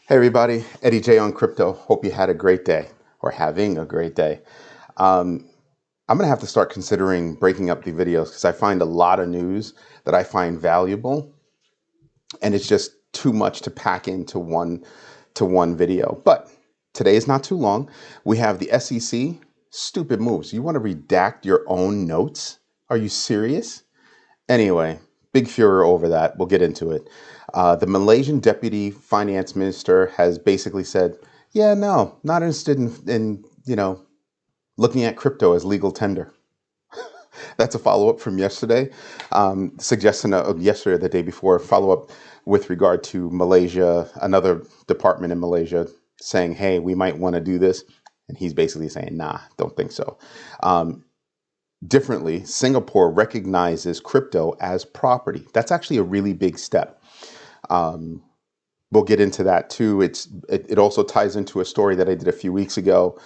Hey everybody, Eddie J on crypto. Hope you had a great day or having a great day. I'm gonna have to start considering breaking up the videos because I find a lot of news that I find valuable, and it's just too much to pack into one video. But today is not too long. We have the SEC stupid moves. You want to redact your own notes? Are you serious? Anyway, big furor over that. We'll get into it. The Malaysian Deputy Finance Minister has basically said, yeah, no, not interested in looking at crypto as legal tender. That's a follow-up from yesterday, suggesting yesterday or the day before, follow-up with regard to Malaysia, another department in Malaysia saying, hey, we might want to do this. And he's basically saying, nah, don't think so. Differently, Singapore recognizes crypto as property. That's actually a really big step. We'll get into that too. It also ties into a story that I did a few weeks ago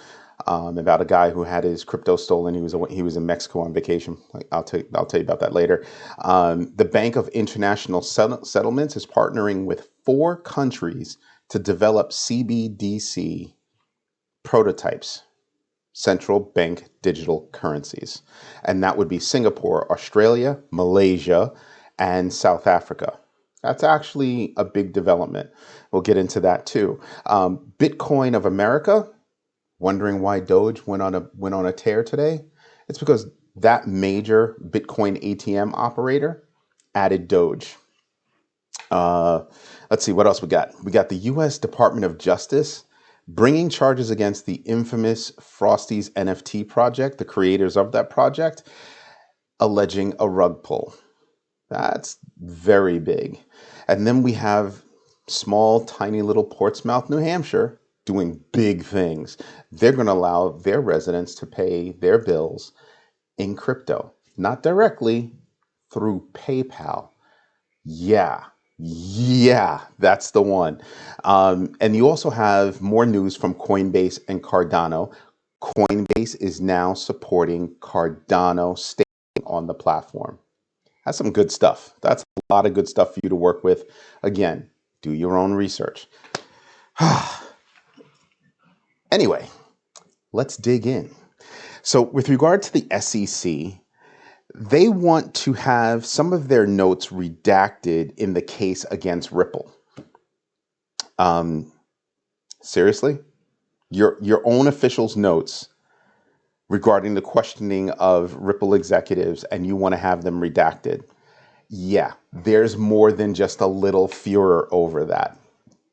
about a guy who had his crypto stolen. He was in Mexico on vacation. I'll tell you about that later. The Bank of International Settlements is partnering with 4 countries to develop CBDC prototypes, central bank digital currencies. And that would be Singapore, Australia, Malaysia, and South Africa. That's actually a big development. We'll get into that too. Bitcoin of America, wondering why DOGE went on a tear today? It's because that major Bitcoin ATM operator added DOGE. Let's see what else we got. We got the U.S. Department of Justice bringing charges against the infamous Frosties NFT project, the creators of that project, alleging a rug pull. That's very big. And then we have small, tiny little Portsmouth, New Hampshire, doing big things. They're going to allow their residents to pay their bills in crypto, not directly, through PayPal. Yeah, that's the one. And you also have more news from Coinbase and Cardano. Coinbase is now supporting Cardano staking on the platform. That's some good stuff. That's a lot of good stuff for you to work with. Again, do your own research. Anyway, let's dig in. So with regard to the SEC, they want to have some of their notes redacted in the case against Ripple. Seriously? Your own officials' notes regarding the questioning of Ripple executives, and you want to have them redacted. Yeah, there's more than just a little furor over that.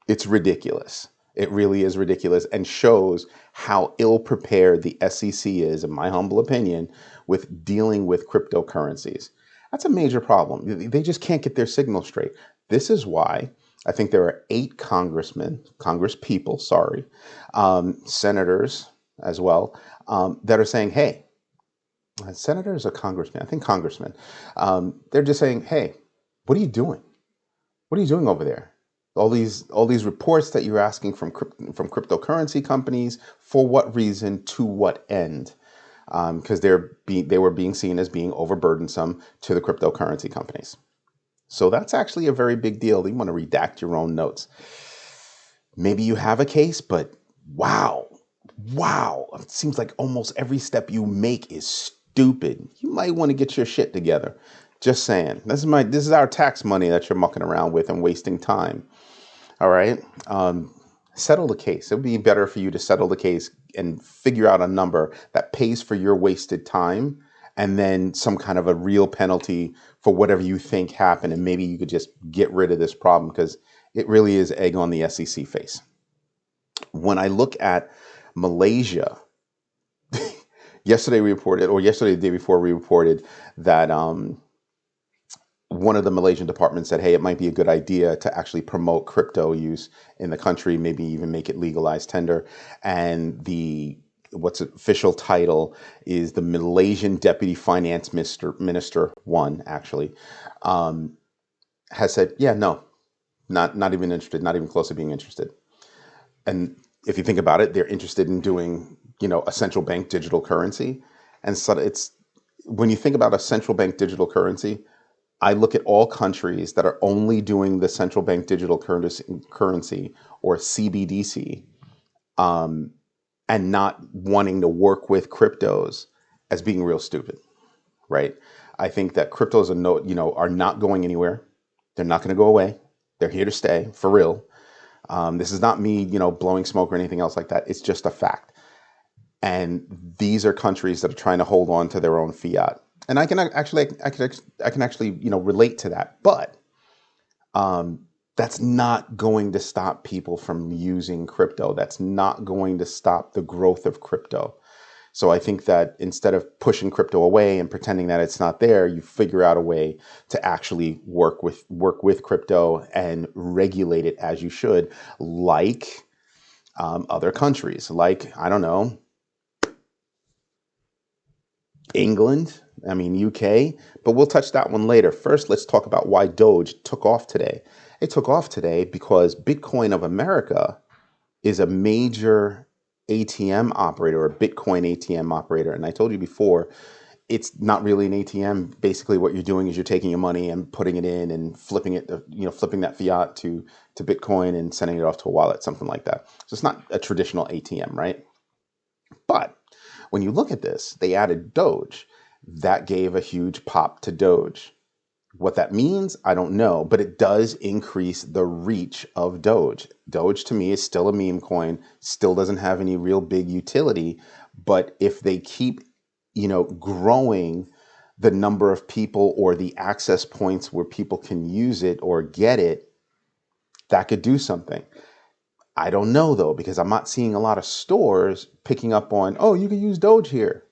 It's ridiculous. It really is ridiculous, and shows how ill-prepared the SEC is, in my humble opinion, with dealing with cryptocurrencies. That's a major problem. They just can't get their signal straight. This is why I think there are 8 congresspeople, senators as well, that are saying, hey, senators or congressmen? I think congressmen. They're just saying, hey, what are you doing? What are you doing over there? All these reports that you're asking from cryptocurrency companies, for what reason, to what end? Because they were being seen as being overburdensome to the cryptocurrency companies. So that's actually a very big deal. You want to redact your own notes. Maybe you have a case, but wow, it seems like almost every step you make is stupid. You might want to get your shit together. Just saying. This is our tax money that you're mucking around with and wasting time. All right. Settle the case. It would be better for you to settle the case and figure out a number that pays for your wasted time, and then some kind of a real penalty for whatever you think happened. And maybe you could just get rid of this problem, because it really is egg on the SEC face. When I look at Malaysia, yesterday the day before, we reported that one of the Malaysian departments said, hey, it might be a good idea to actually promote crypto use in the country, maybe even make it legalized tender. And what's official title is the Malaysian Deputy Finance Minister, has said, yeah, no, not even interested, not even close to being interested. And if you think about it, they're interested in doing, a central bank digital currency. And so when you think about a central bank digital currency, I look at all countries that are only doing the central bank digital currency or CBDC, um, and not wanting to work with cryptos as being real stupid, right? I think that cryptos are not going anywhere. They're not going to go away. They're here to stay for real. This is not me, blowing smoke or anything else like that. It's just a fact. And these are countries that are trying to hold on to their own fiat. And I can actually relate to that. But that's not going to stop people from using crypto. That's not going to stop the growth of crypto. So I think that instead of pushing crypto away and pretending that it's not there, you figure out a way to actually work with crypto and regulate it as you should, like other countries, like, I don't know, England, UK, but we'll touch that one later. First, let's talk about why Doge took off today. It took off today because Bitcoin of America is a major ATM operator, or Bitcoin ATM operator. And I told you before, it's not really an ATM. Basically, what you're doing is you're taking your money and putting it in and flipping that fiat to Bitcoin and sending it off to a wallet, something like that. So it's not a traditional ATM, right? But when you look at this, they added Doge. That gave a huge pop to Doge. What that means, I don't know, but it does increase the reach of Doge. Doge to me is still a meme coin, still doesn't have any real big utility, but if they keep, growing the number of people or the access points where people can use it or get it, that could do something. I don't know though, because I'm not seeing a lot of stores picking up on, oh, you can use Doge here.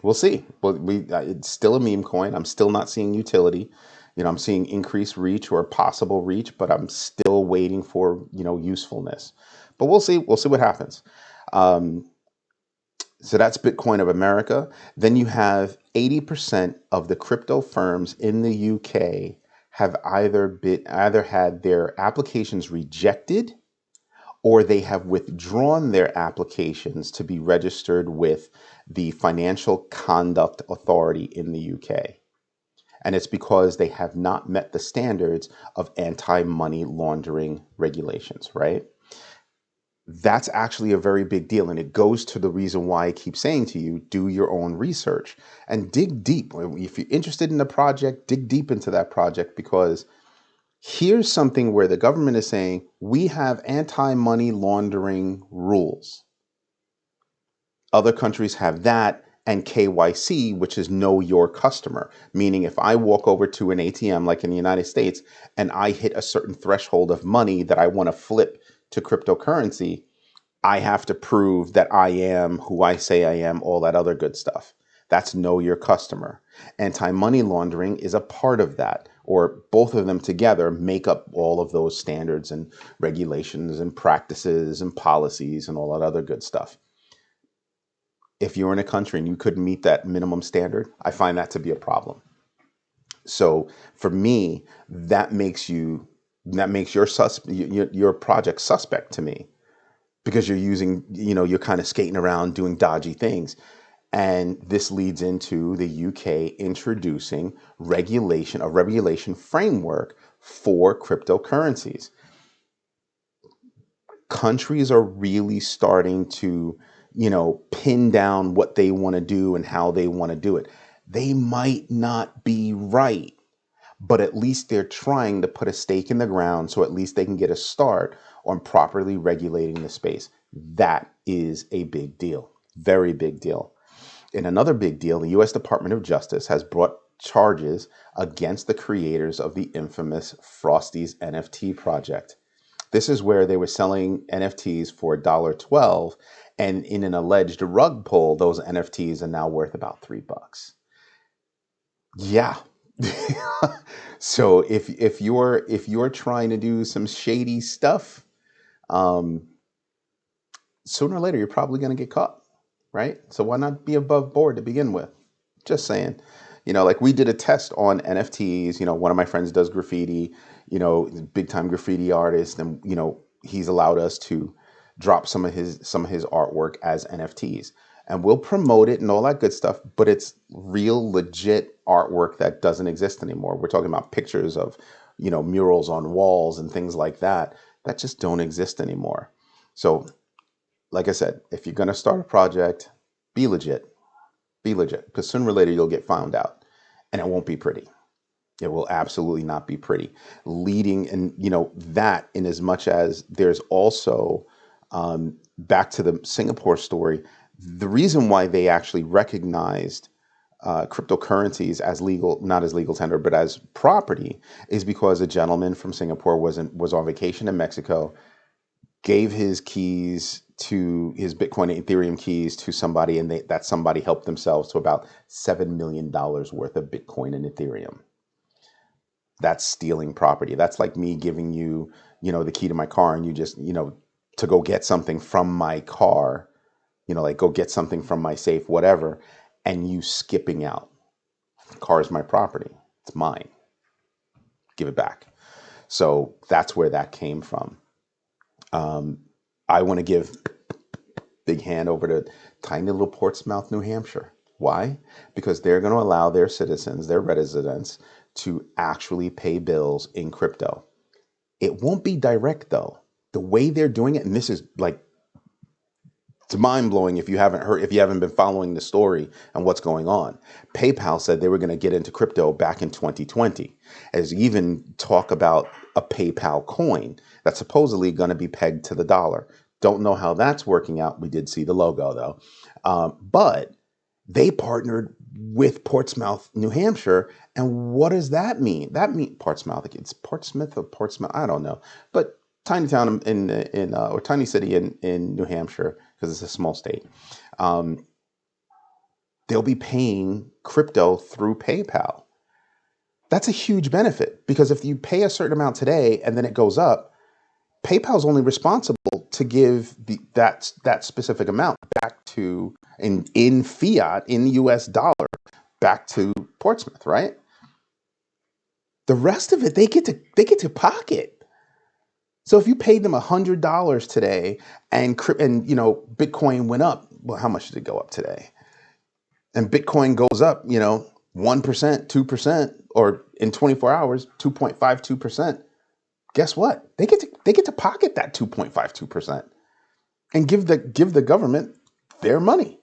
We'll see. But it's still a meme coin. I'm still not seeing utility. I'm seeing increased reach or possible reach, but I'm still waiting for, usefulness. But we'll see. We'll see what happens. So that's Bitcoin of America. Then you have 80% of the crypto firms in the UK have either had their applications rejected, or they have withdrawn their applications to be registered with the Financial Conduct Authority in the UK. And it's because they have not met the standards of anti-money laundering regulations, right? That's actually a very big deal. And it goes to the reason why I keep saying to you, do your own research and dig deep. If you're interested in the project, dig deep into that project, because here's something where the government is saying, we have anti-money laundering rules. Other countries have that, and KYC, which is know your customer. Meaning if I walk over to an ATM, like in the United States, and I hit a certain threshold of money that I want to flip to cryptocurrency, I have to prove that I am who I say I am, all that other good stuff. That's know your customer. Anti-money laundering is a part of that, or both of them together make up all of those standards and regulations and practices and policies and all that other good stuff. If you're in a country and you couldn't meet that minimum standard, I find that to be a problem. So for me, that makes your project suspect to me, because you're using, you're kind of skating around doing dodgy things. And this leads into the UK introducing a regulation framework for cryptocurrencies. Countries are really starting to, pin down what they want to do and how they want to do it. They might not be right, but at least they're trying to put a stake in the ground, so at least they can get a start on properly regulating the space. That is a big deal, very big deal. In another big deal, the U.S. Department of Justice has brought charges against the creators of the infamous Frosties NFT project. This is where they were selling NFTs for $1.12, and in an alleged rug pull, those NFTs are now worth about $3. Yeah. So if you're trying to do some shady stuff, sooner or later you're probably going to get caught, right? So why not be above board to begin with? Just saying. Like we did a test on NFTs. One of my friends does graffiti, big time graffiti artist, and he's allowed us to drop some of his artwork as NFTs. and we'll promote it and all that good stuff, but it's real legit artwork that doesn't exist anymore. We're talking about pictures of, murals on walls and things like that just don't exist anymore. So, like I said, if you're going to start a project, be legit, because sooner or later you'll get found out, and it won't be pretty. It will absolutely not be pretty. Leading, and that, in as much as there's also, back to the Singapore story, the reason why they actually recognized cryptocurrencies as legal, not as legal tender, but as property, is because a gentleman from Singapore was on vacation in Mexico, gave his keys to his Bitcoin and Ethereum keys to somebody, and that somebody helped themselves to about $7 million worth of Bitcoin and Ethereum. That's stealing property. That's like me giving you, the key to my car, and you just, to go get something from my car, like go get something from my safe, whatever, and you skipping out. The car is my property. It's mine. Give it back. So that's where that came from. I want to give big hand over to tiny little Portsmouth, New Hampshire. Why? Because they're going to allow their citizens, their residents, to actually pay bills in crypto. It won't be direct, though. The way they're doing it, and this is like, it's mind blowing if you haven't been following the story and what's going on. PayPal said they were going to get into crypto back in 2020. There's even talk about a PayPal coin that's supposedly going to be pegged to the dollar. Don't know how that's working out. We did see the logo, though. But they partnered with Portsmouth, New Hampshire. And what does that mean? That means Portsmouth. It's Portsmouth or Portsmouth. I don't know. But tiny town or tiny city in New Hampshire, because it's a small state. They'll be paying crypto through PayPal. That's a huge benefit, because if you pay a certain amount today and then it goes up, PayPal's only responsible to give that specific amount back to in fiat, in US dollar, back to Portsmouth, right? The rest of it they get to pocket. So if you paid them $100 today and Bitcoin went up, well, how much did it go up today? And Bitcoin goes up, 1%, 2%, or in 24 hours, 2.52%. Guess what? They get to pocket that 2.52% and give the government their money.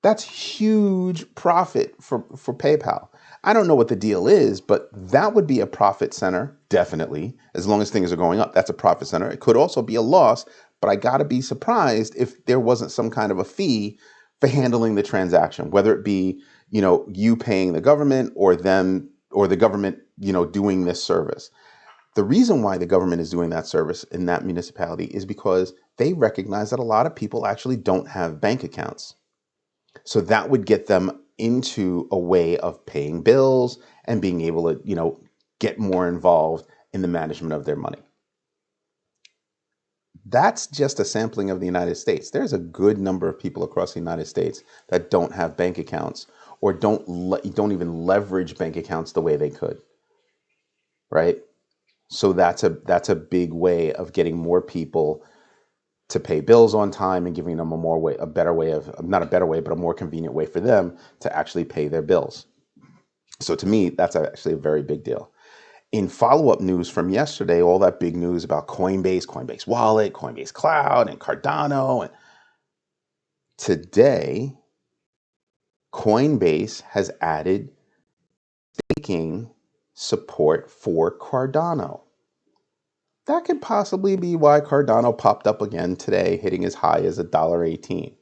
That's huge profit for PayPal. I don't know what the deal is, but that would be a profit center, definitely, as long as things are going up. That's a profit center. It could also be a loss, but I got to be surprised if there wasn't some kind of a fee for handling the transaction, whether it be, you paying the government or them or the government, doing this service. The reason why the government is doing that service in that municipality is because they recognize that a lot of people actually don't have bank accounts. So that would get them into a way of paying bills and being able to, get more involved in the management of their money. That's just a sampling of the United States. There's a good number of people across the United States that don't have bank accounts or don't even leverage bank accounts the way they could, right? So that's a big way of getting more people to pay bills on time and giving them a more convenient way for them to actually pay their bills. So to me, that's actually a very big deal. In follow-up news from yesterday, all that big news about Coinbase Wallet, Coinbase Cloud, and Cardano. And today, Coinbase has added staking support for Cardano. That could possibly be why Cardano popped up again today, hitting as high as $1.18.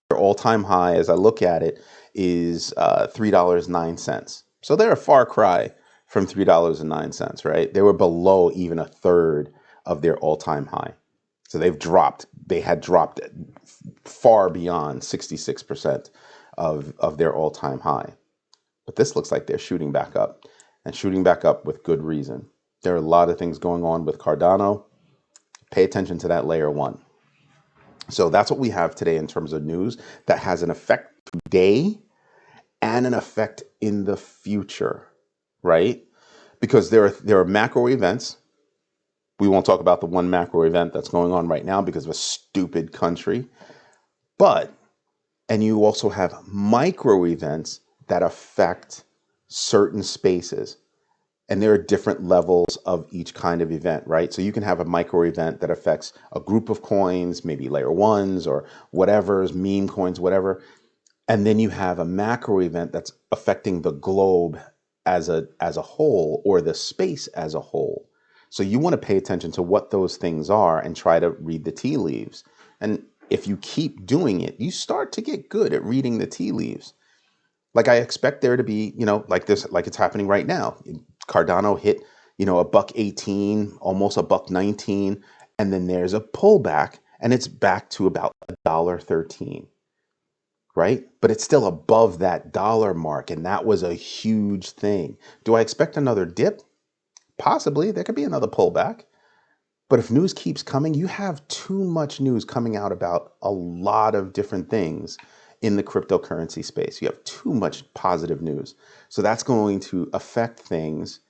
Their all-time high, as I look at it, is $3.09. So they're a far cry from $3.09, right? They were below even a third of their all-time high. So they had dropped far beyond 66% of their all-time high. But this looks like they're shooting back up, and shooting back up with good reason. There are a lot of things going on with Cardano. Pay attention to that layer one. So that's what we have today in terms of news that has an effect today and an effect in the future, right? Because there are macro events. We won't talk about the one macro event that's going on right now because of a stupid country. But And you also have micro events that affect certain spaces. And there are different levels of each kind of event, right? So you can have a micro event that affects a group of coins, maybe layer ones or whatever's, meme coins, whatever. And then you have a macro event that's affecting the globe as a whole, or the space as a whole. So you want to pay attention to what those things are and try to read the tea leaves. And if you keep doing it, you start to get good at reading the tea leaves. Like I expect there to be, like this, like it's happening right now. Cardano hit, a buck 18, almost a buck 19, and then there's a pullback and it's back to about $1.13, right? But it's still above that dollar mark, and that was a huge thing. Do I expect another dip? Possibly. There could be another pullback. But if news keeps coming, you have too much news coming out about a lot of different things in the cryptocurrency space. You have too much positive news. So that's going to affect things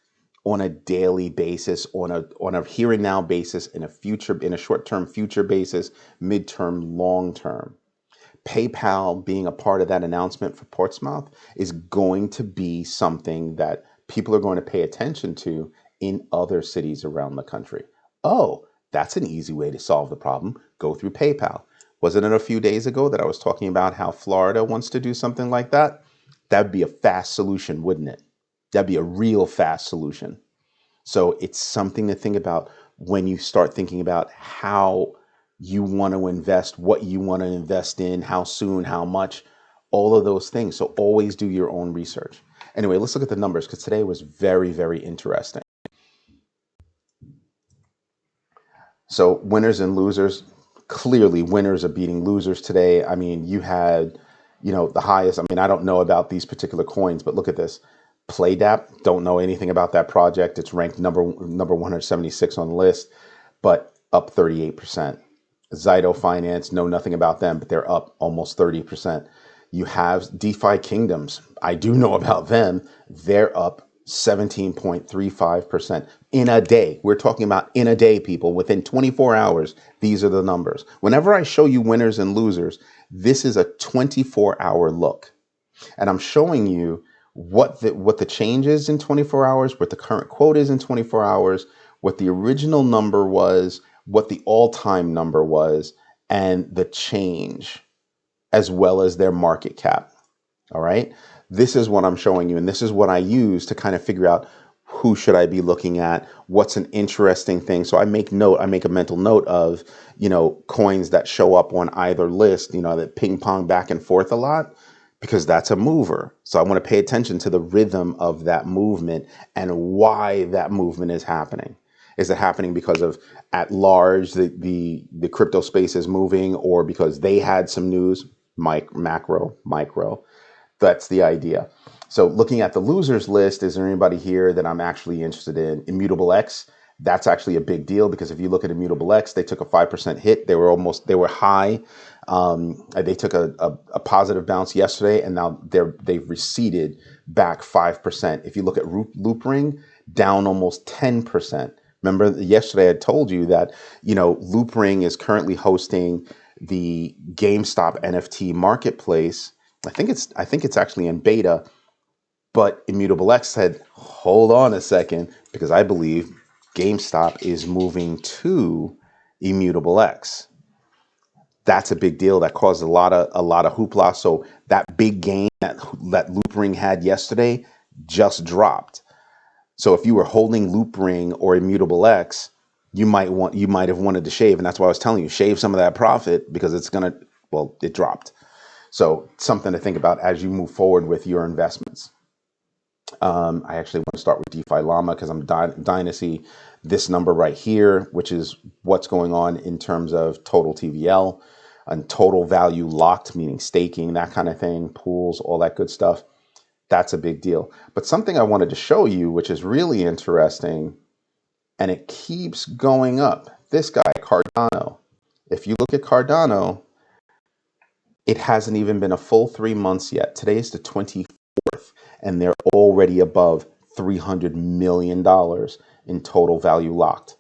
on a daily basis, on a here and now basis, in a short-term future basis, midterm, long-term. PayPal being a part of that announcement for Portsmouth is going to be something that people are going to pay attention to in other cities around the country. Oh, that's an easy way to solve the problem. Go through PayPal. Wasn't it a few days ago that I was talking about how Florida wants to do something like that? That'd be a fast solution, wouldn't it? That'd be a real fast solution. So it's something to think about when you start thinking about how you want to invest, what you want to invest in, how soon, how much, all of those things. So always do your own research. Anyway, let's look at the numbers because today was very, very interesting. So winners and losers, clearly winners are beating losers today. I mean, you had, the highest. I mean, I don't know about these particular coins, but look at this. PlayDAP, don't know anything about that project. It's ranked number 176 on the list, but up 38%. Zyto Finance, know nothing about them, but they're up almost 30%. You have DeFi Kingdoms. I do know about them. They're up 17.35% in a day. We're talking about in a day, people. Within 24 hours, these are the numbers. Whenever I show you winners and losers, this is a 24-hour look. And I'm showing you what the change is in 24 hours, what the current quote is in 24 hours, what the original number was, what the all-time number was, and the change, as well as their market cap. All right. This is what I'm showing you, and this is what I use to kind of figure out who should I be looking at, what's an interesting thing. So I make a mental note of, coins that show up on either list, that ping pong back and forth a lot, because that's a mover. So I want to pay attention to the rhythm of that movement and why that movement is happening. Is it happening because of at large the crypto space is moving, or because they had some news? Macro, micro. That's the idea. So looking at the losers list, is there anybody here that I'm actually interested in? Immutable X. That's actually a big deal, because if you look at Immutable X, they took a 5% hit. They were high. They took a positive bounce yesterday, and now they've receded back 5%. If you look at Loopring, down almost 10%. Remember yesterday I told you that, Loopring is currently hosting the GameStop NFT marketplace. I think it's actually in beta, but Immutable X said, hold on a second, because I believe GameStop is moving to Immutable X. That's a big deal. That caused a lot of hoopla. So that big gain that Loopring had yesterday just dropped. So if you were holding Loopring or Immutable X, you might have wanted to shave, and that's why I was telling you, shave some of that profit, because it dropped. So something to think about as you move forward with your investments. I actually want to start with DeFi Llama, because I'm dying to see this number right here, which is what's going on in terms of total TVL and total value locked, meaning staking, that kind of thing, pools, all that good stuff. That's a big deal. But something I wanted to show you, which is really interesting, and it keeps going up. This guy, Cardano. If you look at Cardano, it hasn't even been a full 3 months yet. Today is the 24th, and they're already above $300 million in total value locked.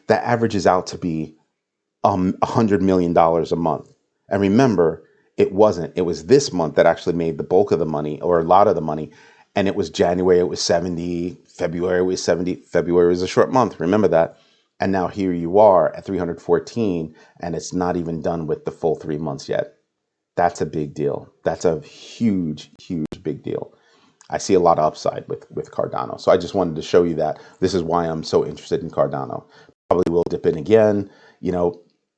That averages out to be $100 million a month. And remember, It wasn't. It was this month that actually made the bulk of the money, or a lot of the money. And it was January, it was 70, February was 70. February was a short month, remember that. And now here you are at 314, and it's not even done with the full 3 months yet. That's a big deal. That's a huge, huge big deal. I see a lot of upside with Cardano. So I just wanted to show you that. This is why I'm so interested in Cardano. Probably will dip in again,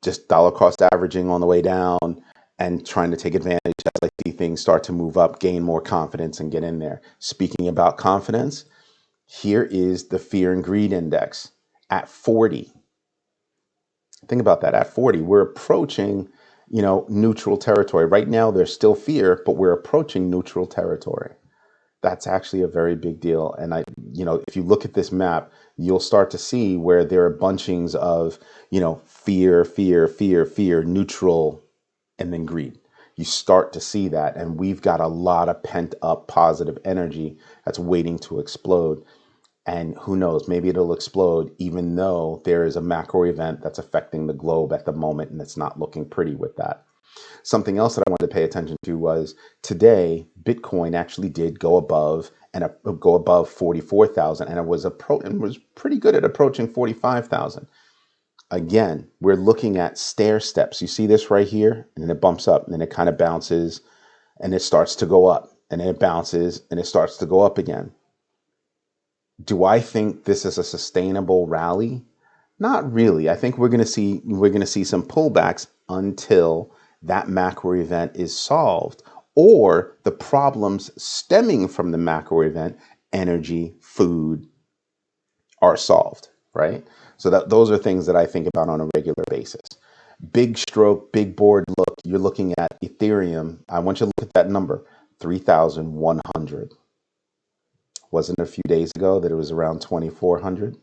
just dollar cost averaging on the way down and trying to take advantage as I see things start to move up, gain more confidence and get in there. Speaking about confidence, here is the fear and greed index at 40. Think about that. At 40, we're approaching, neutral territory. Right now, there's still fear, but we're approaching neutral territory. That's actually a very big deal. And if you look at this map, you'll start to see where there are bunchings of, fear, fear, fear, fear, neutral, and then greed. You start to see that. And we've got a lot of pent up positive energy that's waiting to explode. And who knows, maybe it'll explode, even though there is a macro event that's affecting the globe at the moment, and it's not looking pretty with that. Something else that I wanted to pay attention to was today, Bitcoin actually did go above 44,000, and it was pretty good at approaching 45,000. Again, we're looking at stair steps. You see this right here, and then it bumps up, and then it kind of bounces, and it starts to go up, and then it bounces, and it starts to go up again. Do I think this is a sustainable rally? Not really. I think we're going to see some pullbacks until that macro event is solved, or the problems stemming from the macro event, energy, food, are solved, right? So those are things that I think about on a regular basis. Big stroke, big board look, you're looking at Ethereum. I want you to look at that number, 3,100. Wasn't a few days ago that it was around 2,400?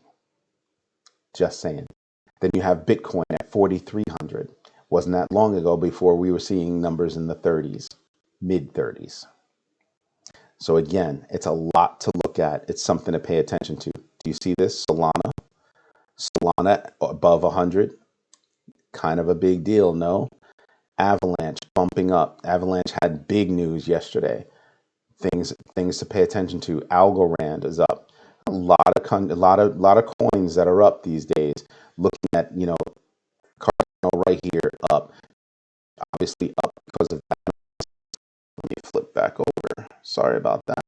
Just saying. Then you have Bitcoin at 4,300. Wasn't that long ago before we were seeing numbers in the 30s, mid 30s. So again, it's a lot to look at. It's something to pay attention to. Do you see this? Solana above 100. Kind of a big deal, no? Avalanche bumping up. Avalanche had big news yesterday. Things to pay attention to. Algorand is up. A lot of coins that are up these days. Looking at Cardano right here up. Obviously up because of that. Let me flip back over. Sorry about that.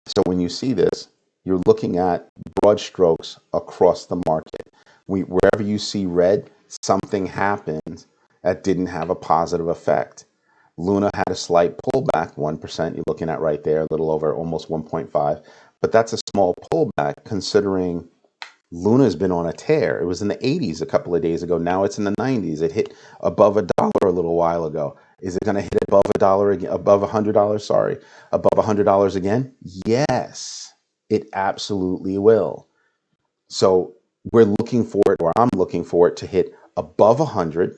So when you see this, you're looking at broad strokes across the market. Wherever you see red, something happened that didn't have a positive effect. Luna had a slight pullback, 1%. You're looking at right there, a little over almost 1.5. But that's a small pullback considering Luna's been on a tear. It was in the 80s a couple of days ago. Now it's in the 90s. It hit above $1 a little while ago. Is it going to hit above $1 again? Above $100? Sorry, above $100 again? Yes, it absolutely will. So we're looking for it, or I'm looking for it to hit above 100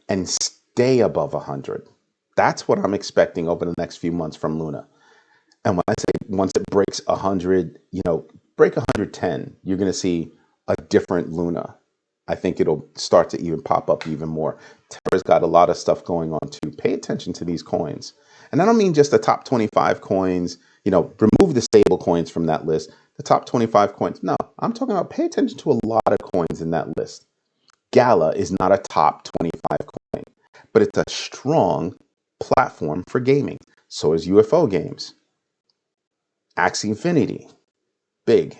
and stay above 100. That's what I'm expecting over the next few months from Luna. And when I say once it breaks 100, break 110, you're going to see a different Luna. I think it'll start to even pop up even more. Terra's got a lot of stuff going on too. Pay attention to these coins. And I don't mean just the top 25 coins, remove the stable coins from that list. The top 25 coins. No, I'm talking about pay attention to a lot of coins in that list. Gala is not a top 25 coin, but it's a strong platform for gaming. So is UFO games. Axie Infinity, big.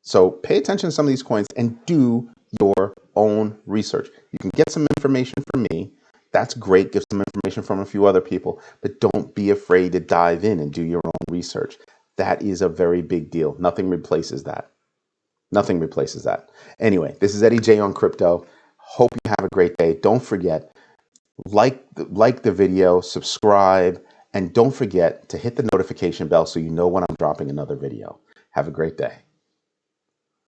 So pay attention to some of these coins and do your own research. You can get some information from me. That's great. Get some information from a few other people, but don't be afraid to dive in and do your own research. That is a very big deal. Nothing replaces that. Nothing replaces that. Anyway, this is Eddie J on crypto. Hope you have a great day. Don't forget, like the video, subscribe, and don't forget to hit the notification bell so you know when I'm dropping another video. Have a great day.